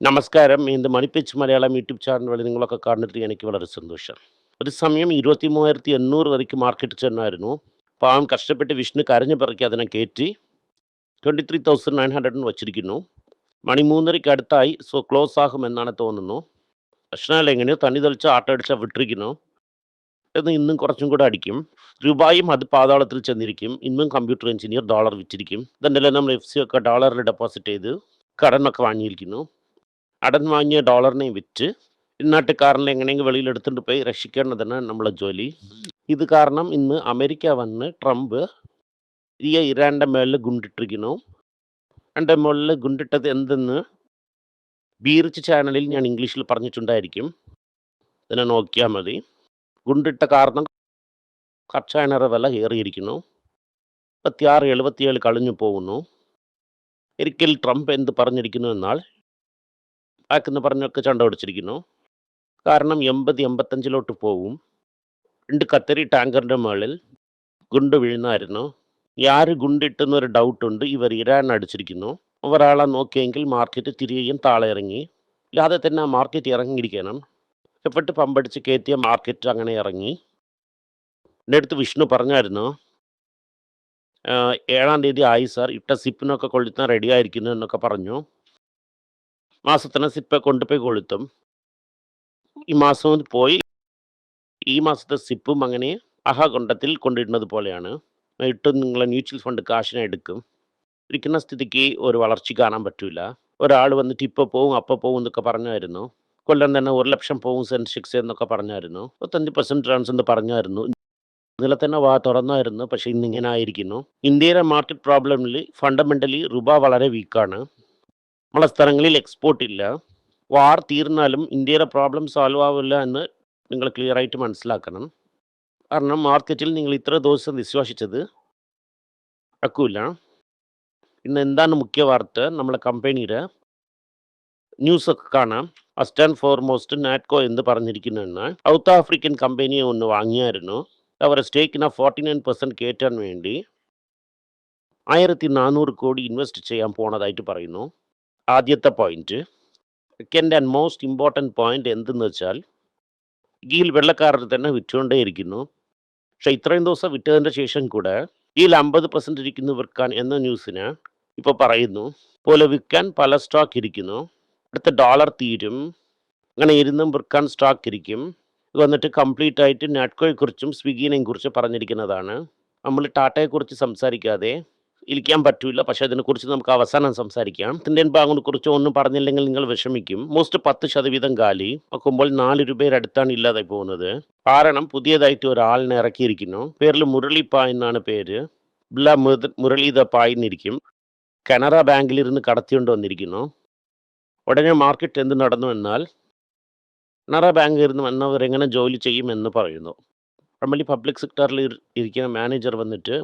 നമസ്കാരം. ഇത് മണിപ്പിച്ച് Malayalam YouTube channel വഴി നിങ്ങളൊക്കെ കാണുന്നതിൽ എനിക്ക് വളരെ സന്തോഷം. ഒരു സമയം 23,800 വരയ്ക്ക് മാർക്കറ്റ് ചെന്നായിരുന്നു. പാവം കഷ്ടപ്പെട്ട് വിഷ്ണു കരഞ്ഞു പെറുക്കി അതിനെ കയറ്റി 23,900 വച്ചിരിക്കുന്നു. മണി 3:30ക്ക് അടുത്തായി. സോ ക്ലോസ് ആകുമെന്നാണ് തോന്നുന്നു. പ്രശ്നമല്ല, എങ്ങനെയോ തണ്ണി തെളിച്ച് ആട്ടടിച്ചാൽ വിട്ടിരിക്കുന്നു. എന്ന് ഇന്നും കുറച്ചും കൂടെ അടിക്കും. രൂപയും അത് പാതാളത്തിൽ ചെന്നിരിക്കും. ഇന്നും കമ്പ്യൂട്ടർ എഞ്ചിനീയർ ഡോളർ വിറ്റിരിക്കും. ഇതെല്ലാം നമ്മൾ എഫ് സി ഒക്കെ ഡോളറിൽ ഡെപ്പോസിറ്റ് ചെയ്ത് കടനൊക്കെ വാങ്ങിയിരിക്കുന്നു. കടൻ വാങ്ങിയ ഡോളറിനെ വിറ്റ് ഇന്നാട്ടുകാരനെ എങ്ങനെയെങ്കിലും വെളിയിലെടുത്തുകൊണ്ട് പോയി രക്ഷിക്കേണ്ടതാണ് നമ്മളെ ജോലി. ഇത് കാരണം ഇന്ന് അമേരിക്ക വന്ന് ട്രംപ് ഇറാൻ്റെ മേളിൽ ഗുണ്ടിട്ടിരിക്കുന്നു. എൻ്റെ മുകളിൽ ഗുണ്ടിട്ടത് എന്തെന്ന് ബീർച്ച് ചാനലിൽ ഞാൻ ഇംഗ്ലീഷിൽ പറഞ്ഞിട്ടുണ്ടായിരിക്കും. ഇതിനെ നോക്കിയാൽ മതി. ഗുണ്ടിട്ട കാരണം കർഷകരുടെ വില ഏറിയിരിക്കുന്നു. 76, 77 കളിഞ്ഞു പോകുന്നു. ഒരിക്കൽ ട്രംപ് എന്ത് പറഞ്ഞിരിക്കുന്നു എന്നാൽ ബാക്കെന്ന് പറഞ്ഞൊക്കെ ചണ്ട പിടിച്ചിരിക്കുന്നു. കാരണം 80, 85 പോവും. 2 കത്തരി ടാങ്കറിൻ്റെ മുകളിൽ ഗുണ്ട് വീഴുന്നായിരുന്നു. ആര് ഗുണ്ടിട്ടെന്നൊരു ഡൗട്ടുണ്ട്. ഇവർ ഇറാൻ അടിച്ചിരിക്കുന്നു. ഒരാളെ നോക്കിയെങ്കിൽ മാർക്കറ്റ് തിരികെയും താഴെ ഇറങ്ങി. ഇല്ലാതെ തന്നെ ആ മാർക്കറ്റ് ഇറങ്ങിയിരിക്കണം. എഫട്ട് പമ്പടിച്ച് കയറ്റിയ മാർക്കറ്റ് അങ്ങനെ ഇറങ്ങി. എൻ്റെ അടുത്ത് വിഷ്ണു പറഞ്ഞായിരുന്നു, 7-ാം തീയതി ആയി സാർ, ഇട്ട സിപ്പിനൊക്കെ കൊളുത്താൻ റെഡി ആയിരിക്കുന്നു എന്നൊക്കെ പറഞ്ഞു. മാസത്തിന് സിപ്പ് കൊണ്ടുപോയി കൊളുത്തും. ഈ മാസം പോയി. ഈ മാസത്തെ സിപ്പും അങ്ങനെ കൊണ്ടത്തിൽ കൊണ്ടിടുന്നത് പോലെയാണ്. ഇട്ട് നിങ്ങളെ മ്യൂച്വൽ ഫണ്ട് കാശിനെ എടുക്കും. ഇരിക്കുന്ന സ്ഥിതിക്ക് ഒരു വളർച്ച കാണാൻ പറ്റില്ല. ഒരാൾ വന്നിട്ട് ഇപ്പോൾ പോവും അപ്പോൾ പോവും എന്നൊക്കെ പറഞ്ഞായിരുന്നു. കൊല്ലം തന്നെ 1 ലക്ഷം പോവും സെൻസെക്സ് എന്നൊക്കെ പറഞ്ഞായിരുന്നു. 25% റൺസ് എന്ന് പറഞ്ഞായിരുന്നു. ഇന്നലെ തന്നെ തുറന്നായിരുന്നു. പക്ഷേ ഇന്നിങ്ങനെ ആയിരിക്കുന്നു. ഇന്ത്യയിലെ മാർക്കറ്റ് പ്രോബ്ലമിൽ ഫണ്ടമെൻ്റലി രൂപ വളരെ വീക്കാണ്. നമ്മളെ സ്ഥലങ്ങളിൽ എക്സ്പോർട്ട് ഇല്ല. വാർ തീർന്നാലും ഇന്ത്യയുടെ പ്രോബ്ലം സോൾവ് ആവില്ല എന്ന് നിങ്ങൾ ക്ലിയർ ആയിട്ട് മനസ്സിലാക്കണം. കാരണം മാർക്കറ്റിൽ നിങ്ങൾ ഇത്ര ദിവസം വിശ്വസിച്ചത് നടക്കൂല. ഇന്ന് എന്താണ് മുഖ്യ വാർത്ത? നമ്മളെ കമ്പനിയുടെ ന്യൂസൊക്കെ കാണാം. ഫസ്റ്റ് ആൻഡ് ഫോർമോസ്റ്റ് നാറ്റ്കോ എന്ന് പറഞ്ഞിരിക്കുന്നതെന്ന് സൗത്ത് ആഫ്രിക്കൻ കമ്പനിയെ ഒന്ന് വാങ്ങിയായിരുന്നു. അവരുടെ സ്റ്റേക്കിന് 49% കയറ്റാൻ വേണ്ടി 1,400 കോടി ഇൻവെസ്റ്റ് ചെയ്യാൻ പോണതായിട്ട് പറയുന്നു. ആദ്യത്തെ point. Second and most important point എന്തെന്ന് വെച്ചാൽ, ഗീൽ വെള്ളക്കാരർ തന്നെ വിറ്റുകൊണ്ടേയിരിക്കുന്നു. പക്ഷെ ഇത്രയും ദിവസം വിറ്റതിൻ്റെ ശേഷം കൂടെ ഗീൽ 50% ഇരിക്കുന്നു വിൽക്കാൻ എന്ന ന്യൂസിന് ഇപ്പോൾ പറയുന്നു. പോലെ വിൽക്കാൻ പല സ്റ്റോക്ക് ഇരിക്കുന്നു. അടുത്ത ഡോളർ തീരും. അങ്ങനെ ഇരുന്നും വിൽക്കാൻ സ്റ്റോക്ക് ഇരിക്കും. ഇത് വന്നിട്ട് കംപ്ലീറ്റ് ആയിട്ട് നാറ്റ്കോയെക്കുറിച്ചും സ്വിഗ്ഗിനെയും കുറിച്ച് പറഞ്ഞിരിക്കുന്നതാണ്. നമ്മൾ ടാറ്റയെക്കുറിച്ച് സംസാരിക്കാതെ ഇരിക്കാൻ പറ്റില്ല. പക്ഷേ അതിനെക്കുറിച്ച് നമുക്ക് അവസാനം സംസാരിക്കാം. ഇന്ത്യൻ ബാങ്കിനെ കുറിച്ച് ഒന്നും പറഞ്ഞില്ലെങ്കിൽ നിങ്ങൾ വിഷമിക്കും. മോസ്റ്റ് 10% കാലി നോക്കുമ്പോൾ 4 രൂപയുടെ അടുത്താണ് ഇല്ലാതെ പോകുന്നത്. കാരണം പുതിയതായിട്ട് ഒരാളിനെ ഇറക്കിയിരിക്കുന്നു. പേരിൽ മുരളിപ്പായ് എന്നാണ് പേര്. ബില്ല മുരളീധ പായ് എന്നിരിക്കും. കനറ ബാങ്കിലിരുന്ന് കടത്തിക്കൊണ്ട് വന്നിരിക്കുന്നു. ഉടനെ മാർക്കറ്റ് എന്ത് നടന്നു എന്നാൽ, കനറ ബാങ്കിൽ ഇരുന്ന് വന്നവരെങ്ങനെ ജോലി ചെയ്യുമെന്ന് പറയുന്നു. നോർമലി പബ്ലിക് സെക്ടറിൽ ഇരിക്കുന്ന മാനേജർ വന്നിട്ട്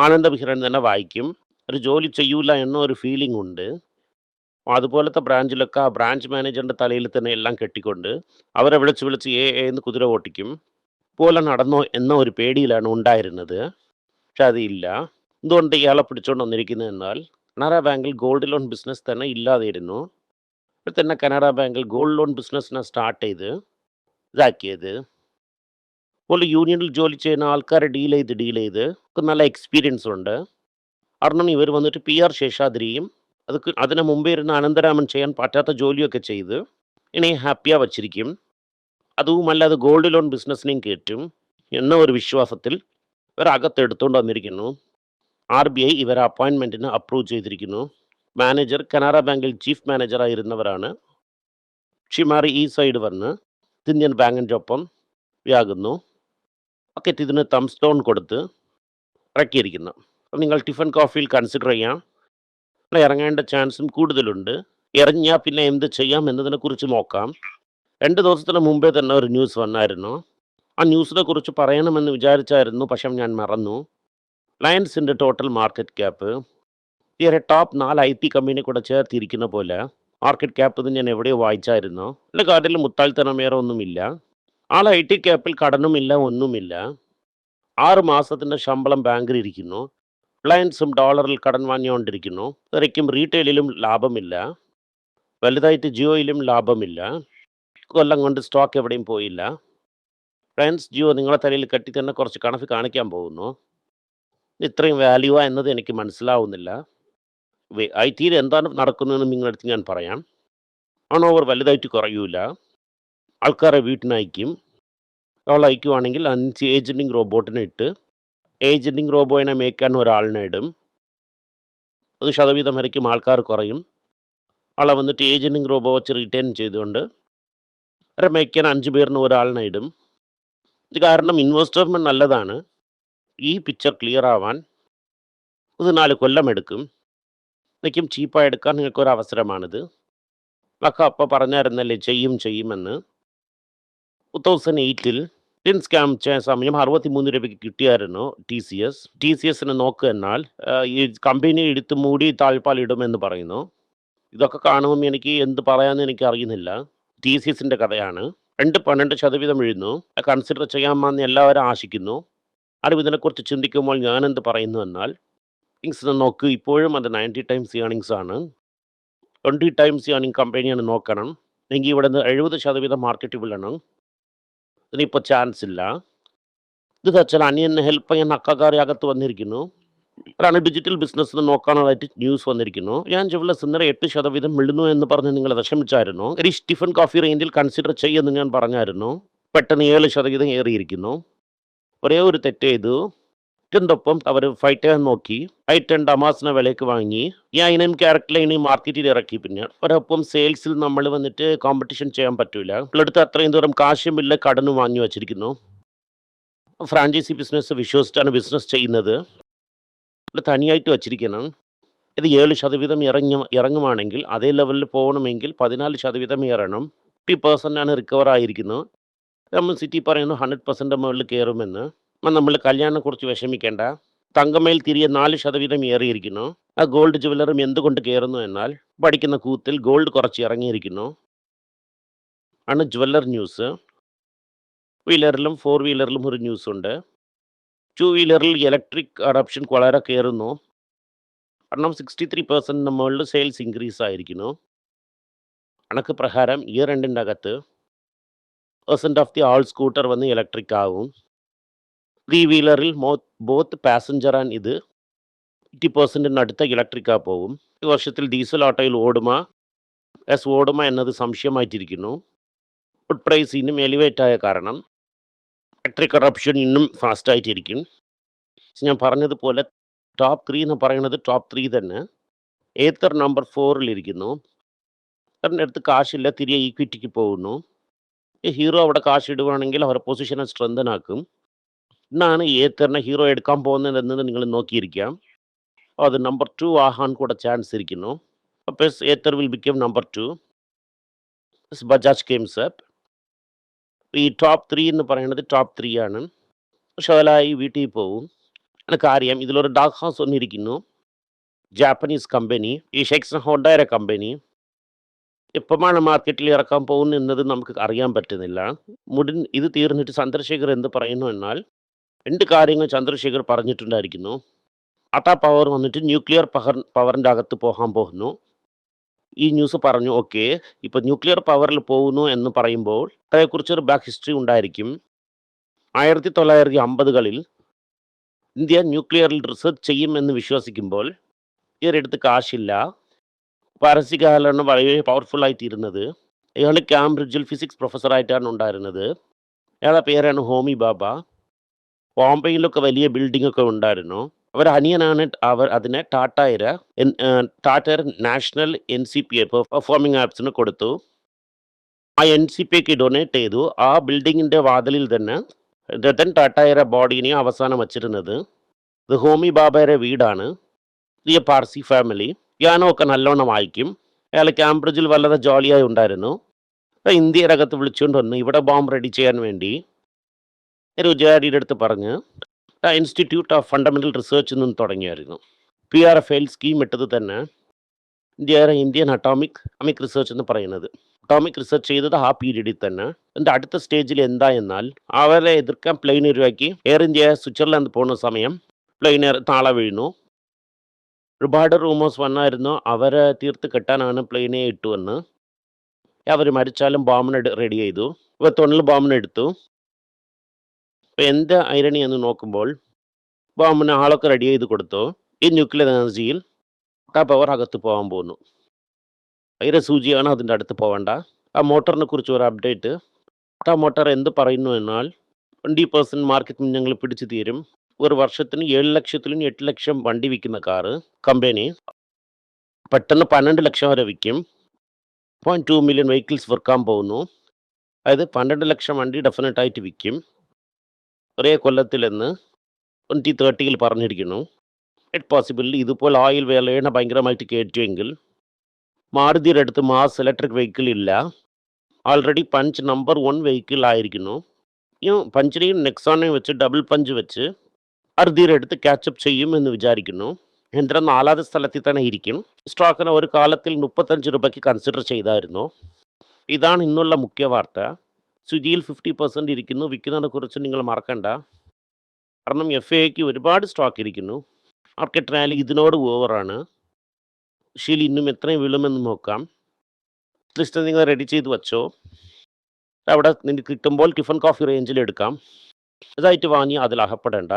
ആനന്ദ വിഹരൻ തന്നെ വായിക്കും. ഒരു ജോലി ചെയ്യൂല എന്നൊരു ഫീലിംഗ് ഉണ്ട്. അതുപോലത്തെ ബ്രാഞ്ചിലൊക്കെ ആ ബ്രാഞ്ച് മാനേജറിൻ്റെ തലയിൽ തന്നെ എല്ലാം കെട്ടിക്കൊണ്ട് അവരെ വിളിച്ച് എന്ന് കുതിര ഓട്ടിക്കും. പോലെ നടന്നോ എന്ന ഒരു പേടിയിലാണ് ഉണ്ടായിരുന്നത്. പക്ഷെ അതില്ല. എന്തുകൊണ്ട് ഇയാളെ പിടിച്ചുകൊണ്ട് വന്നിരിക്കുന്നത് എന്നാൽ, കനറ ബാങ്കിൽ ഗോൾഡ് ലോൺ ബിസിനസ് തന്നെ ഇല്ലാതെയിരുന്നു. ഇപ്പോൾ തന്നെ കനറ ബാങ്കിൽ ഗോൾഡ് ലോൺ ബിസിനസ്സിനെ സ്റ്റാർട്ട് ചെയ്ത് ഇതാക്കിയത്. അതുപോലെ യൂണിയനിൽ ജോലി ചെയ്യുന്ന ആൾക്കാരെ ഡീൽ ചെയ്ത് നല്ല എക്സ്പീരിയൻസ് ഉണ്ട്. കാരണം ഇവർ വന്നിട്ട് PR ശേഷാദ്രിയും അതിന് മുമ്പേ ഇരുന്ന് അനന്തരാമൻ ചെയ്യാൻ പറ്റാത്ത ജോലിയൊക്കെ ചെയ്ത് ഇനി ഹാപ്പിயாக വച്ചിരിക്കും. അതുമല്ലാതെ ഗോൾഡ് ലോൺ ബിസിനസ്സിനെയും കയറ്റും എന്ന ഒരു വിശ്വാസത്തിൽ ഇവരകത്ത് എടുത്തുകൊണ്ട് വന്നിരിക്കുന്നു. RBI ഇവരെ അപ്പോയിൻമെൻറ്റിന് അപ്രൂവ് ചെയ്തിരിക്കുന്നു. മാനേജർ കനറ ബാങ്കിൽ ചീഫ് മാനേജറായിരുന്നവരാണ്. ഷിമാറി ഈ സൈഡ് വന്ന് ഇന്ത്യൻ ബാങ്കിൻ്റെ ഒപ്പം ആകുന്നു. മാർക്കറ്റ് ഇതിന് തംസ് ഡൗൺ കൊടുത്ത് ഇറക്കിയിരിക്കുന്നു. അപ്പം നിങ്ങൾ ടിഫൻ കോഫിയിൽ കൺസിഡർ ചെയ്യാം. ഇറങ്ങേണ്ട ചാൻസും കൂടുതലുണ്ട്. ഇറങ്ങിയാൽ പിന്നെ എന്ത് ചെയ്യാം എന്നതിനെക്കുറിച്ച് നോക്കാം. 2 ദിവസത്തിന് മുമ്പേ തന്നെ ഒരു ന്യൂസ് വന്നായിരുന്നു. ആ ന്യൂസിനെ കുറിച്ച് പറയണമെന്ന് വിചാരിച്ചായിരുന്നു, പക്ഷേ ഞാൻ മറന്നു. റിലയൻസിൻ്റെ total market cap top 4 IT company കൂടെ ചേർത്തിരിക്കുന്ന പോലെ മാർക്കറ്റ് ക്യാപ്പ് ഇത് ഞാൻ എവിടെയോ വായിച്ചായിരുന്നു. എൻ്റെ കാർഡിൽ മുത്താൽത്തനം വേറെ ഒന്നുമില്ല. IT ക്യാപ്പിൽ കടനുമില്ല, ഒന്നുമില്ല. 6 മാസത്തിൻ്റെ ശമ്പളം ബാങ്കിൽ ഇരിക്കുന്നു. റിലയൻസും ഡോളറിൽ കടൻ വാങ്ങിക്കൊണ്ടിരിക്കുന്നു. ഇത്രയ്ക്കും റീറ്റെയിലും ലാഭമില്ല. വലുതായിട്ട് ജിയോയിലും ലാഭമില്ല. കൊല്ലം കൊണ്ട് സ്റ്റോക്ക് എവിടെയും പോയില്ല. ഫ്രണ്ട്സ്, ജിയോ നിങ്ങളുടെ തലയിൽ കെട്ടി തന്നെ കുറച്ച് കണക്ക് കാണിക്കാൻ പോകുന്നു. ഇത്രയും വാല്യുവാ എന്നത് എനിക്ക് മനസ്സിലാവുന്നില്ല. ഐ ടിയിൽ എന്താണ് നടക്കുന്നതെന്ന് നിങ്ങളുടെ അടുത്ത് ഞാൻ പറയാം. ടേൺ ഓവർ വലുതായിട്ട് കുറയൂല. ആൾക്കാരെ വീട്ടിനയക്കും. അയക്കുവാണെങ്കിൽ 5 ഏജൻറ്റിങ് റോബോട്ടിനെ ഇട്ട് ഏജൻറ്റിങ് റോബോയിനെ മേയ്ക്കാൻ ഒരാളിനെ ഇടും. 1% വരയ്ക്കും ആൾക്കാർ കുറയും. ആളെ വന്നിട്ട് ഏജൻറ്റിങ് റോബോ വെച്ച് റിട്ടേൺ ചെയ്തുകൊണ്ട് അവരെ മേയ്ക്കാൻ 5 പേരിന് ഒരാളിനെ ഇടും. ഇത് കാരണം ഇൻവെസ്റ്റ്മെൻറ്റ് നല്ലതാണ്. ഈ പിക്ചർ ക്ലിയർ ആവാൻ 4 കൊല്ലം എടുക്കും. എനിക്കും ചീപ്പായി എടുക്കാൻ നിങ്ങൾക്കൊരു അവസരമാണിത്. അപ്പോൾ പറഞ്ഞായിരുന്നല്ലേ ചെയ്യുമെന്ന്. 2008 ടിൻ സ്കാം ചെയ്യുന്ന സമയം 63 രൂപയ്ക്ക് കിട്ടിയായിരുന്നു TCS. TCSനെ നോക്കുക എന്നാൽ ഈ കമ്പനി എടുത്ത് മൂടി താഴ്പാൽ ഇടുമെന്ന് പറയുന്നു. ഇതൊക്കെ കാണുമ്പോൾ എനിക്ക് എന്ത് പറയാമെന്ന് എനിക്ക് അറിയുന്നില്ല. TCSൻ്റെ കഥയാണ്. 12% വീഴുന്നു. കൺസിഡർ ചെയ്യാമെന്ന് എല്ലാവരും ആശിക്കുന്നു. ആരും ഇതിനെക്കുറിച്ച് ചിന്തിക്കുമ്പോൾ ഞാനെന്ത് പറയുന്നു എന്നാൽ ഏർണിങ്സ് നോക്ക്, ഇപ്പോഴും അത് 90 ടൈംസ് ഏർണിങ്സ് ആണ്. 20 ടൈംസ് ഏർണിംഗ് കമ്പനിയാണ് നോക്കണം. എങ്കിൽ ഇവിടെ നിന്ന് 70% മാർക്കറ്റ് വിടണം. ഇതിനിപ്പോൾ ചാൻസ് ഇല്ല. ഇത് വെച്ചാൽ അനിയനെ ഹെൽപ്പ് ചെയ്യാൻ അക്കക്കാരെ അകത്ത് വന്നിരിക്കുന്നു. അതാണ് ഡിജിറ്റൽ ബിസിനസ്സിന് നോക്കാനായിട്ട് ന്യൂസ് വന്നിരിക്കുന്നു. ഞാൻ ജുവലേഴ്സ് ഇന്നലെ 8% വീഴുന്നു എന്ന് പറഞ്ഞ് നിങ്ങൾ വിഷമിച്ചായിരുന്നു. ഒരു സ്റ്റീഫൻ കോഫി റേഞ്ചിൽ കൺസിഡർ ചെയ്യുമെന്ന് ഞാൻ പറഞ്ഞായിരുന്നു. പെട്ടെന്ന് 7% ഏറിയിരിക്കുന്നു. ഒരേ ഒരു തെറ്റ് ചെയ്തു. ഒപ്പം അവർ ഫൈറ്റ് ചെയ്യാൻ നോക്കി. ഐറ്റൻ ഡമാസിനെ വിലയ്ക്ക് വാങ്ങി. ഈ അയിനും ക്യാരക്ടറിനെ മാർക്കറ്റിൽ ഇറക്കി. പിന്നെ ഒരൊപ്പം സെയിൽസിൽ നമ്മൾ വന്നിട്ട് കോമ്പറ്റീഷൻ ചെയ്യാൻ പറ്റൂല. അടുത്ത് അത്രയും ദൂരം കാശുമില്ല, കടന്നു വാങ്ങി വച്ചിരിക്കുന്നു. ഫ്രാഞ്ചൈസി ബിസിനസ് വിശ്വസിച്ചാണ് ബിസിനസ് ചെയ്യുന്നത്. തനിയായിട്ട് വച്ചിരിക്കണം. ഇത് 7% ഇറങ്ങുവാണെങ്കിൽ അതേ ലെവലിൽ പോകണമെങ്കിൽ 14% ഏറണം. 50% റിക്കവർ ആയിരിക്കുന്നു. നമ്മൾ സിറ്റി പറയുന്നു 100% മുകളിൽ കയറുമെന്ന്. നമ്മൾ കല്യാണം കുറിച്ച് വിഷമിക്കേണ്ട. തങ്കമേൽ തിരികെ 4% ഏറിയിരിക്കുന്നു. ആ ഗോൾഡ് ജുവലറും എന്തുകൊണ്ട് കയറുന്നു എന്നാൽ പഠിക്കുന്ന കൂത്തിൽ ഗോൾഡ് കുറച്ച് ഇറങ്ങിയിരിക്കുന്നു ആണ് ജുവല്ലർ ന്യൂസ്. വീലറിലും 4 വീലറിലും ഒരു ന്യൂസ് ഉണ്ട്. 2 വീലറിൽ ഇലക്ട്രിക് അഡോപ്ഷൻ വളരെ കയറുന്നു. കാരണം 63% മുകളിൽ സെയിൽസ് ഇൻക്രീസ് ആയിരിക്കുന്നു. കണക്ക് പ്രകാരം ഇയർ എൻഡിൻ്റെ അകത്ത് ഓഫ് ദി ആൾ സ്കൂട്ടർ വന്ന് ഇലക്ട്രിക് ആവും. 3 വീലറിൽ ബോത്ത് പാസഞ്ചർ ആൻഡ് ഇത് 80% അടുത്ത ഇലക്ട്രിക്കാ പോവും. ഈ വർഷത്തിൽ ഡീസൽ ഓട്ടോയിൽ ഓടുമോ എന്നത് സംശയമായിട്ടിരിക്കുന്നു. ഫുഡ് പ്രൈസ് ഇന്നും എലിവേറ്റ് ആയ കാരണം ഇലക്ട്രിക് അഡോപ്ഷൻ ഇന്നും ഫാസ്റ്റ് ആയിട്ടിരിക്കും. ഞാൻ പറഞ്ഞതുപോലെ ടോപ്പ് 3 എന്ന് പറയുന്നത് ടോപ്പ് 3 തന്നെ. ഏത്തർ നമ്പർ 4-ലിരിക്കുന്നു. അതിൻ്റെ അടുത്ത് കാശില്ല, തിരികെ ഈക്വിറ്റിക്ക് പോകുന്നു. ഈ ഹീറോ അവിടെ കാശ് ഇടുവാണെങ്കിൽ അവരുടെ പൊസിഷനെ സ്ട്രെങ്തൻ ആക്കും. എന്നാണ് ഏത്തറിനെ ഹീറോ എടുക്കാൻ പോകുന്നതെന്നത് നിങ്ങൾ നോക്കിയിരിക്കാം. അത് നമ്പർ 2 ആകാൻ കൂടെ ചാൻസ് ഇരിക്കുന്നു. അപ്പോൾ Ather will become number 2. Bajaj comes up. ഈ ടോപ്പ് 3 എന്ന് പറയുന്നത് ടോപ്പ് 3 ആണ്. ഷോലായി വീട്ടിൽ പോവും. കാര്യം ഇതിലൊരു ഡാർക്ക് ഹൗസ് വന്നിരിക്കുന്നു. ജാപ്പനീസ് കമ്പനി, ഈ ഷെക്സൺ ഹോണ്ടയുടെ കമ്പനി എപ്പോഴാണ് മാർക്കറ്റിൽ ഇറക്കാൻ പോകുന്നത് എന്നത് നമുക്ക് അറിയാൻ പറ്റുന്നില്ല. ഇത് തീർന്നിട്ട് ചന്ദ്രശേഖർ എന്ത് പറയുന്നു എന്നാൽ 2 കാര്യങ്ങൾ ചന്ദ്രശേഖർ പറഞ്ഞിട്ടുണ്ടായിരിക്കുന്നു. ടാറ്റാ പവർ വന്നിട്ട് ന്യൂക്ലിയർ പവറിൻ്റെ അകത്ത് പോകാൻ പോകുന്നു. ഈ ന്യൂസ് പറഞ്ഞു. ഓക്കെ, ഇപ്പോൾ ന്യൂക്ലിയർ പവറിൽ പോകുന്നു എന്ന് പറയുമ്പോൾ അതേക്കുറിച്ചൊരു ബാക്ക് ഹിസ്റ്ററി ഉണ്ടായിരിക്കും. 1950-കളിൽ ഇന്ത്യ ന്യൂക്ലിയറിൽ റിസർച്ച് ചെയ്യുമെന്ന് വിശ്വസിക്കുമ്പോൾ ഇവരെടുത്ത് കാശില്ല. പാരസികാലാണ് വളരെ പവർഫുൾ ആയിട്ടിരുന്നത്. ഇയാൾ കാംബ്രിഡ്ജിൽ ഫിസിക്സ് പ്രൊഫസറായിട്ടാണ് ഉണ്ടായിരുന്നത്. അയാളുടെ പേരാണ് ഹോമി ബാബ. ബോംബെയിലൊക്കെ വലിയ ബിൽഡിംഗ് ഒക്കെ ഉണ്ടായിരുന്നു. അവർ അനിയനാണ് അതിനെ ടാറ്റയുടെ നാഷണൽ NCPA പെർഫോമിംഗ് ആപ്സിന് കൊടുത്തു. ആ NCPAക്ക് ഡൊണേറ്റ് ചെയ്തു. ആ ബിൽഡിങ്ങിൻ്റെ വാതിലിൽ തന്നെ രതൻ ടാറ്റയുടെ ബോഡീനെ അവസാനം വച്ചിരുന്നത്. ഇത് ഹോമി ബാബയുടെ വീടാണ്. ഈ പാർസി ഫാമിലി പിയാനോ ഒക്കെ നല്ലോണം വായിക്കും. അയാൾ കാംബ്രിഡ്ജിൽ വളരെ ജോളിയായി ഉണ്ടായിരുന്നു. ഇന്ത്യയുടെ അകത്ത് വിളിച്ചുകൊണ്ട് വന്ന് ഇവിടെ ബോംബ് റെഡി ചെയ്യാൻ വേണ്ടി രുചാരിയുടെ അടുത്ത് പറഞ്ഞ് ഇൻസ്റ്റിറ്റ്യൂട്ട് ഓഫ് ഫണ്ടമെൻ്റൽ റിസർച്ച് എന്നും തുടങ്ങിയായിരുന്നു. PRFL സ്കീം ഇട്ടത് തന്നെ ഇന്ത്യൻ അറ്റോമിക് റിസർച്ച് എന്ന് പറയുന്നത്. അറ്റോമിക് റിസർച്ച് ചെയ്തത് ആ പീരീഡിൽ തന്നെ. എൻ്റെ അടുത്ത സ്റ്റേജിൽ എന്താ എന്നാൽ അവരെ എതിർക്കാൻ പ്ലെയിൻ ഒഴിവാക്കി എയർ ഇന്ത്യ സ്വിറ്റ്സർലാൻഡ് പോകുന്ന സമയം പ്ലെയിൻ താഴെ വീഴുന്നു. ഒരുപാട് റൂമേഴ്സ് വന്നായിരുന്നു അവരെ തീർത്ത് കെട്ടാനാണ് പ്ലെയിനെ ഇട്ടുവെന്ന്. അവർ മരിച്ചാലും ബോംബിന് റെഡി ചെയ്തു. ഇപ്പോൾ തൊണിൽ ബോംബിന് എടുത്തു. ഇപ്പോൾ എന്ത് ഐറണി എന്ന് നോക്കുമ്പോൾ ബോംബിന് ആളൊക്കെ റെഡി ചെയ്ത് കൊടുത്തു. ഈ ന്യൂക്ലിയർ എനർജിയിൽ ആ പവർ അകത്ത് പോകാൻ പോകുന്നു. ഐര സൂചിയാണ് അതിൻ്റെ അടുത്ത് പോകേണ്ട. ആ മോട്ടറിനെ കുറിച്ച് ഒരു അപ്ഡേറ്റ്. ആ മോട്ടർ എന്ത് പറയുന്നു എന്നാൽ 20% മാർക്കറ്റ് ഞങ്ങൾ പിടിച്ചു തീരും. ഒരു വർഷത്തിന് 7 ലക്ഷത്തിലും 8 ലക്ഷം വണ്ടി വിൽക്കുന്ന കാറ് കമ്പനി പെട്ടെന്ന് 12 ലക്ഷം വരെ വിൽക്കും. 0.2 മില്യൺ വെഹിക്കിൾസ് വിൽക്കാൻ പോകുന്നു. അതായത് 12 ലക്ഷം വണ്ടി ഡെഫിനറ്റായിട്ട് വിൽക്കും ഒരേ കൊല്ലത്തിലെന്ന് 2030 പറഞ്ഞിരിക്കുന്നു. ഇറ്റ് പോസിബിൾ ഇതുപോലെ ഓയിൽ വിലയെ ഭയങ്കരമായിട്ട് കയറ്റുമെങ്കിൽ മാരുതിയുടെ അടുത്ത് മാസ് ഇലക്ട്രിക് വെഹിക്കിൾ ഇല്ല. ആൾറെഡി പഞ്ച് നമ്പർ 1 വെഹിക്കിൾ ആയിരിക്കുന്നു. ഈ പഞ്ചിനെയും നെക്സോണെയും വെച്ച് ഡബിൾ പഞ്ച് വെച്ച് അറുതിയുടെ അടുത്ത് ക്യാച്ചപ്പ് ചെയ്യും എന്ന് വിചാരിക്കുന്നു. യന്ത്രം 4ാമത്തെ സ്ഥലത്തിൽ തന്നെ ഇരിക്കും. സ്റ്റോക്കിന് ഒരു കാലത്തിൽ 35 രൂപയ്ക്ക് കൺസിഡർ ചെയ്തായിരുന്നു. ഇതാണ് ഇന്നുള്ള മുഖ്യ വാർത്ത. സ്വിഗ്ഗിയിൽ 50% ഇരിക്കുന്നു. വിൽക്കുന്നതിനെ കുറിച്ച് നിങ്ങൾ മറക്കണ്ട. കാരണം FAക്ക് ഒരുപാട് സ്റ്റോക്ക് ഇരിക്കുന്നു. മാർക്കറ്റ് റാലി ഇതിനോട് ഓവറാണ്. ശരി, ഇന്നും എത്രയും വീഴുമെന്ന് നോക്കാം. ലിസ്റ്റ് നിങ്ങൾ റെഡി ചെയ്ത് വെച്ചോ. അവിടെ നിങ്ങൾക്ക് കിട്ടുമ്പോൾ ടിഫൻ കോഫി റേഞ്ചിൽ എടുക്കാം. ഇതായിട്ട് വാങ്ങി അതിൽ അകപ്പെടേണ്ട.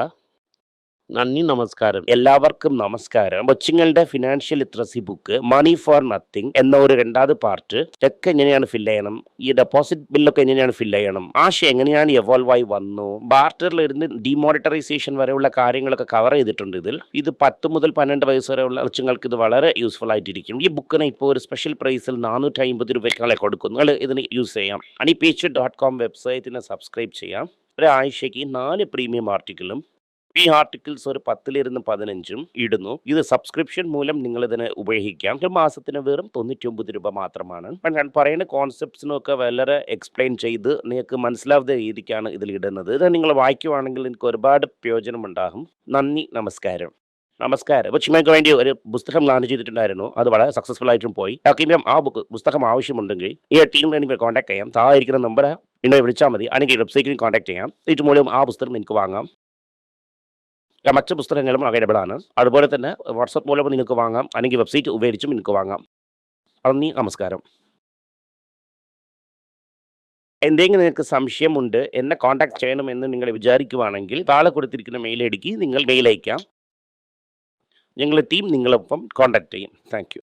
നന്ദി, നമസ്കാരം. എല്ലാവർക്കും നമസ്കാരം. കൊച്ചുങ്ങളുടെ financial literacy book money for nothing എന്ന ഒരു 2ാമത് പാർട്ട്. ചെക്ക് എങ്ങനെയാണ് ഫില്ല് ചെയ്യണം, ഈ ഡെപ്പോസിറ്റ് ബില്ലൊക്കെ എങ്ങനെയാണ് ഫില്ല് ചെയ്യണം, ആശയം എങ്ങനെയാണ് എവോൾവ് ആയി വന്നു, ബാർട്ടറിൽ ഇരുന്ന് ഡിമോണിറ്ററൈസേഷൻ വരെയുള്ള കാര്യങ്ങളൊക്കെ കവർ ചെയ്തിട്ടുണ്ട് ഇതിൽ. ഇത് 10 മുതൽ 12 വയസ്സ് വരെയുള്ള കൊച്ചുങ്ങൾക്ക് ഇത് വളരെ യൂസ്ഫുൾ ആയിട്ടിരിക്കും. ഈ ബുക്കിന് ഇപ്പോൾ ഒരു സ്പെഷ്യൽ പ്രൈസിൽ 450 രൂപയ്ക്ക് കൊടുക്കും. നിങ്ങൾ ഇതിന് യൂസ് ചെയ്യാം. honeypage.com വെബ്സൈറ്റിനെ സബ്സ്ക്രൈബ് ചെയ്യാം. ഒരാഴ്ചയ്ക്ക് 4 പ്രീമിയം ആർട്ടിക്കിളും ഈ ആർട്ടിക്കിൾസ് ഒരു 10 - 15 ഇടുന്നു. ഇത് സബ്സ്ക്രിപ്ഷൻ മൂലം നിങ്ങൾ ഇതിനെ ഉപയോഗിക്കാം. ഒരു മാസത്തിന് വെറും 99 രൂപ മാത്രമാണ്. ഞാൻ പറയുന്ന കോൺസെപ്റ്റ്സിനൊക്കെ വളരെ എക്സ്പ്ലെയിൻ ചെയ്ത് നിങ്ങൾക്ക് മനസ്സിലാവുന്ന രീതിക്കാണ് ഇതിൽ ഇടുന്നത്. ഇത് നിങ്ങൾ വായിക്കുവാണെങ്കിൽ നിങ്ങൾക്ക് ഒരുപാട് പ്രയോജനം ഉണ്ടാകും. നന്ദി, നമസ്കാരം. കൊച്ചുമയ്ക്ക് വേണ്ടി ഒരു പുസ്തകം ലോഞ്ച് ചെയ്തിട്ടുണ്ടായിരുന്നു. അത് വളരെ സക്സസ്ഫുൾ ആയിട്ടും പോയി. ഇനിയും ആ പുസ്തകം ആവശ്യമുണ്ടെങ്കിൽ ഈ ടീമിനെ എനിക്ക് കോൺടാക്ട് ചെയ്യാം. താഴെ ഇരിക്കുന്ന നമ്പർ എന്നെ വിളിച്ചാൽ മതി. അല്ലെങ്കിൽ വെബ്സൈറ്റിൽ കോൺടാക്ട് ചെയ്യാം. ഇത് മൂലം ആ പുസ്തകം എനിക്ക് വാങ്ങാം. മറ്റ് പുസ്തകങ്ങളും അവൈലബിൾ ആണ്. അതുപോലെ തന്നെ വാട്സപ്പ് മൂലം നിങ്ങൾക്ക് വാങ്ങാം. അല്ലെങ്കിൽ വെബ്സൈറ്റ് ഉപയോഗിച്ചും നിങ്ങൾക്ക് വാങ്ങാം. നന്ദി, നമസ്കാരം. എന്തെങ്കിലും നിങ്ങൾക്ക് സംശയമുണ്ട്, എന്നെ കോൺടാക്ട് ചെയ്യണമെന്ന് നിങ്ങൾ വിചാരിക്കുവാണെങ്കിൽ താഴെ കൊടുത്തിരിക്കുന്ന മെയിൽ ഐഡിക്ക് നിങ്ങൾ മെയിൽ അയക്കാം. ഞങ്ങളുടെ ടീം നിങ്ങളൊപ്പം കോൺടാക്ട് ചെയ്യും. താങ്ക്